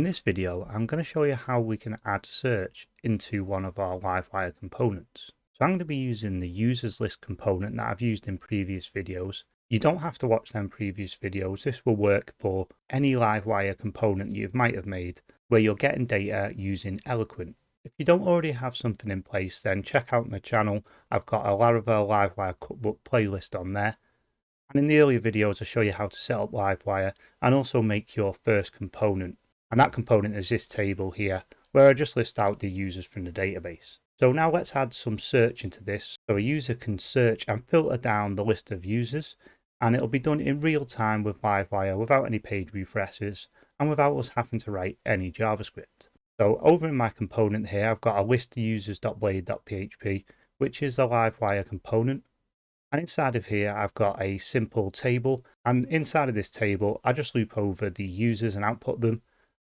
In this video, I'm going to show you how we can add search into one of our Livewire components. So I'm going to be using the users list component that I've used in previous videos. You don't have to watch them previous videos. This will work for any Livewire component you might have made where you're getting data using Eloquent. If you don't already have something in place, then check out my channel. I've got a Laravel Livewire Cookbook playlist on there. And in the earlier videos, I show you how to set up Livewire and also make your first component. And that component is this table here, where I just list out the users from the database. So now let's add some search into this. So a user can search and filter down the list of users, and it'll be done in real time with Livewire without any page refreshes and without us having to write any JavaScript. So over in my component here, I've got a list of users.blade.php, which is a Livewire component. And inside of here, I've got a simple table. And inside of this table, I just loop over the users and output them.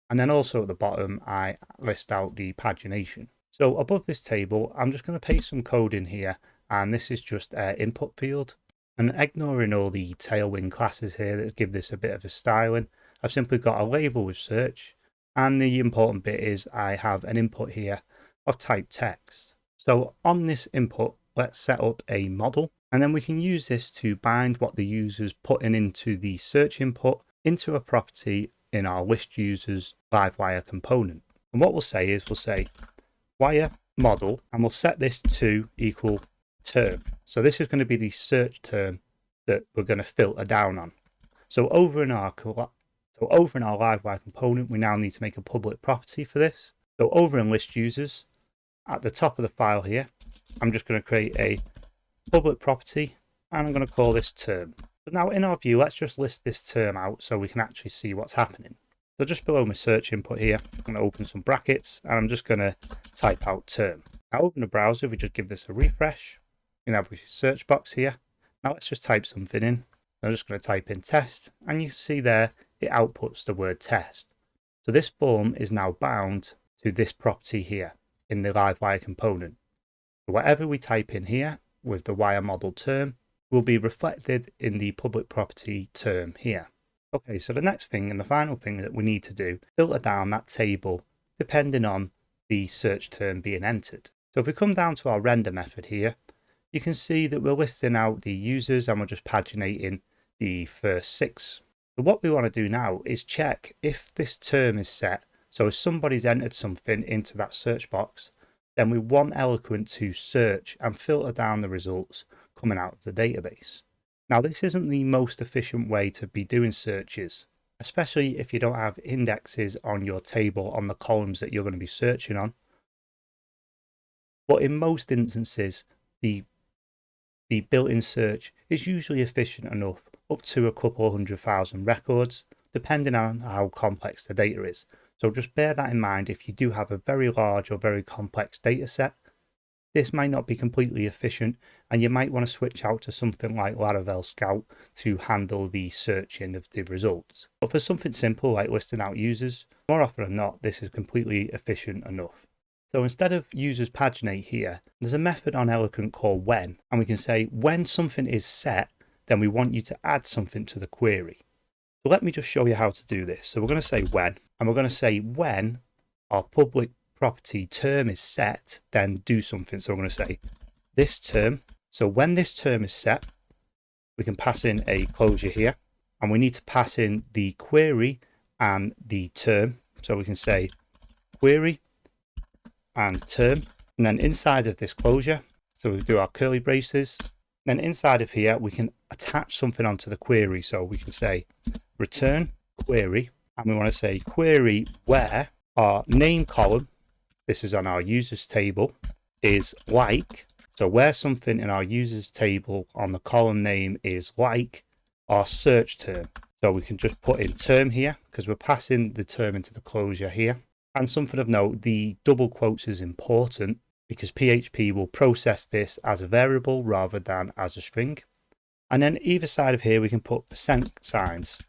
And then also at the bottom, I list out the pagination. So above this table, I'm just going to paste some code in here. And this is just an input field. And ignoring all the Tailwind classes here that give this a bit of a styling, I've simply got a label with search. And the important bit is I have an input here of type text. So on this input, let's set up a model. And then we can use this to bind what the user's putting into the search input into a property in our list users Livewire component. And what we'll say is we'll say wire model, and we'll set this to equal term. So this is going to be the search term that we're going to filter down on. So over in our Livewire component, we now need to make a public property for this. So over in list users, at the top of the file here, I'm just going to create a public property, and I'm going to call this term. So now in our view, let's just list this term out so we can actually see what's happening. So just below my search input here, I'm going to open some brackets and I'm just going to type out term. Now open the browser, we just give this a refresh. You can have a search box here. Now let's just type something in. I'm just going to type in test, and you can see there it outputs the word test. So this form is now bound to this property here in the Livewire component. So whatever we type in here with the wire model term will be reflected in the public property term here. Okay, so the next thing and the final thing that we need to do, filter down that table depending on the search term being entered. So if we come down to our render method here, you can see that we're listing out the users and we're just paginating the first 6. So what we want to do now is check if this term is set. So if somebody's entered something into that search box, then we want Eloquent to search and filter down the results coming out of the database. Now, this isn't the most efficient way to be doing searches, especially if you don't have indexes on your table on the columns that you're going to be searching on. But in most instances, the built-in search is usually efficient enough up to a couple 100,000 records, depending on how complex the data is. So just bear that in mind if you do have a very large or very complex data set. This might not be completely efficient, and you might want to switch out to something like Laravel Scout to handle the searching of the results. But for something simple like listing out users, more often than not, this is completely efficient enough. So instead of users paginate here, there's a method on Eloquent called when, and we can say when something is set, then we want you to add something to the query. So let me just show you how to do this. So we're going to say when, and we're going to say when our public property term is set, then do something. So we're going to say this term. So when this term is set, we can pass in a closure here, and we need to pass in the query and the term. So we can say query and term, and then inside of this closure, so we do our curly braces. Then inside of here, we can attach something onto the query. So we can say return query, and we want to say query where our name column, this is on our users table, is like. So where something in our users table on the column name is like our search term. So we can just put in term here because we're passing the term into the closure here. And something of note, the double quotes is important because PHP will process this as a variable rather than as a string. And then either side of here, we can put percent signs.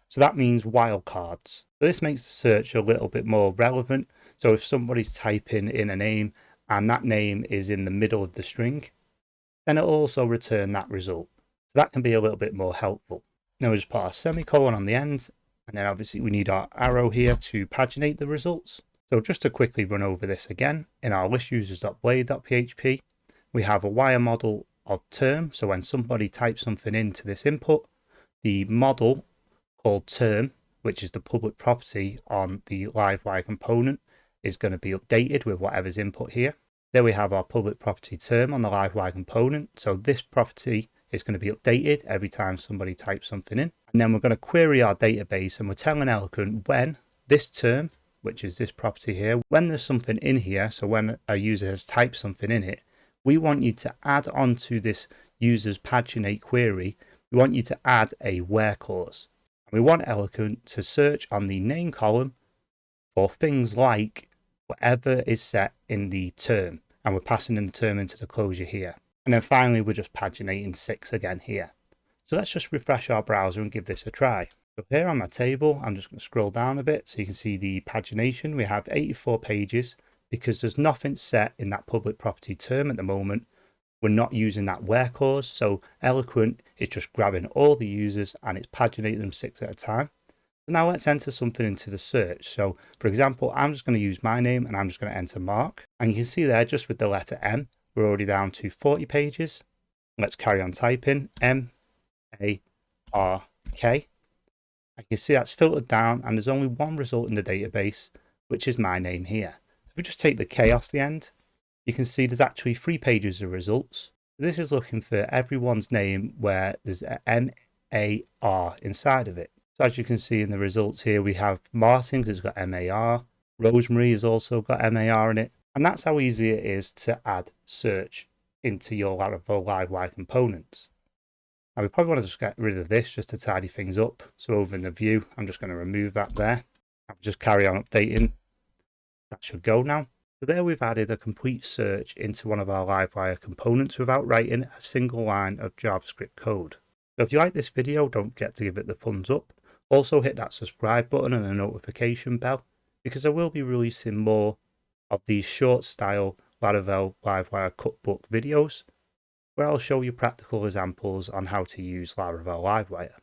So that means wildcards. So this makes the search a little bit more relevant. So if somebody's typing in a name and that name is in the middle of the string, then it'll also return that result. So that can be a little bit more helpful. Now we just put our semicolon on the end, And then obviously we need our arrow here to paginate the results. So just to quickly run over this again, in our listusers.blade.php, we have a wire model of term. So when somebody types something into this input, the model called term, which is the public property on the Livewire component, is going to be updated with whatever's input here. There we have our public property term on the Livewire component. So this property is going to be updated every time somebody types something in. And then we're going to query our database, and we're telling Eloquent when this term, which is this property here, when there's something in here, so when a user has typed something in it, we want you to add onto this user's paginate query, we want you to add a where clause. And we want Eloquent to search on the name column for things like whatever is set in the term. And we're passing in the term into the closure here. And then finally, we're just paginating 6 again here. So let's just refresh our browser and give this a try. So here on my table, I'm just going to scroll down a bit so you can see the pagination. We have 84 pages because there's nothing set in that public property term at the moment. We're not using that where clause. So Eloquent is just grabbing all the users and it's paginating them 6 at a time. So now let's enter something into the search. So for example, I'm just going to use my name and I'm just going to enter Mark. And you can see there just with the letter M, we're already down to 40 pages. Let's carry on typing M-A-R-K. You can see that's filtered down and there's only one result in the database, which is my name here. If we just take the K off the end, you can see there's actually 3 pages of results. This is looking for everyone's name where there's a M-A-R inside of it. So as you can see in the results here, we have Martin because it's got M-A-R. Rosemary has also got M-A-R in it. And that's how easy it is to add search into your Laravel Livewire components. Now we probably want to just get rid of this just to tidy things up. So over in the view, I'm just going to remove that there. I'll just carry on updating. That should go now. So there we've added a complete search into one of our Livewire components without writing a single line of JavaScript code. So if you like this video, don't forget to give it the thumbs up. Also hit that subscribe button and a notification bell because I will be releasing more of these short style Laravel Livewire Cookbook videos where I'll show you practical examples on how to use Laravel Livewire.